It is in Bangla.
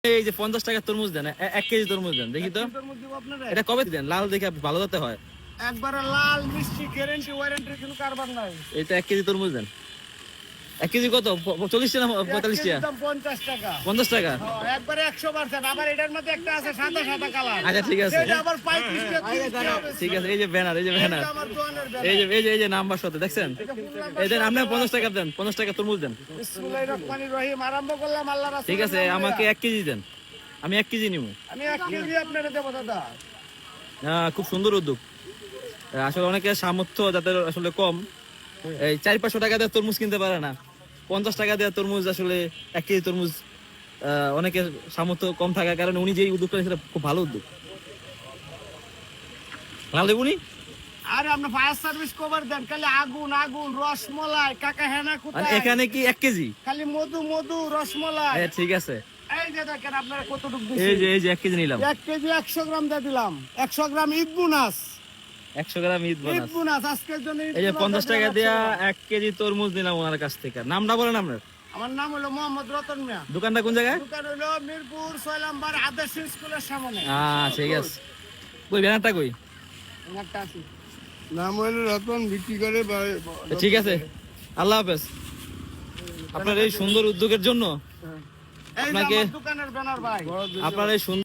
এই যে 50 টাকা তরমুজ দেন, 1 কেজি তরমুজ দেন দেখি তো। এটা কবে দেন? লাল দেখে ভালো যাতে হয়। একবারে লাল মিষ্টি, গ্যারান্টি ওয়ারেন্টি কোনো কারবার নাই। এটা 1 কেজি তরমুজ দেন। 1 কেজি কত? 40 টাকা না 45 টাকা? 50 টাকা। 50 টাকা। হ্যাঁ, একবারে 100%। আবার এটার মধ্যে একটা আছে সাদা সাদা কালার। আচ্ছা ঠিক আছে, সেটা আবার 35 টাকা। ঠিক আছে। এই যে ব্যানার, এই যে ব্যানার, আমার দোকানের ব্যাপার। এই যে নাম্বার সাথে দেখছেন। এই দেন, আপনি 50 টাকা দেন, 50 টাকা তরমুজ দেন। বিসমিল্লাহির রহমানির রহিম। আরম্ভ করলাম আল্লাহর রাসূলের ঠিক আছে, নামে। আমাকে 1 কেজি দেন, আমি 1 কেজি নিব। আমি 1 কেজি আপনারে দেব দাদা। খুব সুন্দর উদ্যোগ। আসলে অনেকে সামর্থ্য যাদের আসলে কম, এই 400-500 টাকা দিয়ে তরমুজ কিনতে পারে না। 50 টাকা দিয়ে তরমুজ, আসলে 1 কেজি তরমুজ অনেকের সামর্থ্য কম থাকার কারণে উনি যে উদ্যোগটা সেটা খুব ভালো উদ্যোগ। ভালো দেবুনি। আরে আপনি ফায়ার সার্ভিস কভার দেন, খালি আগুন আগুন, রসমলাই কাকা হেনা মানে কোথায়? এখানে কি 1 কেজি? খালি মধু মধু রসমলাই। ঠিক আছে। এই যে দেখেন আপনারা কতটুকু এই দিছি। যে 1 কেজি নিলাম। 1 কেজি 100 গ্রাম দিয়ে দিলাম। 100 গ্রাম ঈদ বোনাস। 100 গ্রাম ঈদ ঈদ বোনাস। বোনাস আজকের জন্য। ঈদ এই যে বোনাস 50 টাকা দিয়ে দিয়া 100 1 কেজি তরমুজ নিলাম ওনার কাছ থেকে। নামটা বলেন আপনার? আমার নাম হলো মোহাম্মদ রতন মিয়া। দোকানটা কোন জায়গায়? দোকান হলো মিরপুর 6 নম্বর আদর্শ স্কুলের সামনে। ঠিক আছে। কই ব্যানারটা কই? একটা আছে। নাম হলো রতন, বিক্রি করে ঠিক আছে, আল্লাহ হাফেজ। আপনার এই সুন্দর উদ্যোগের জন্য এই যে আপনাকে আমার দোকানের ব্যানার ভাই। আপনার এই সুন্দর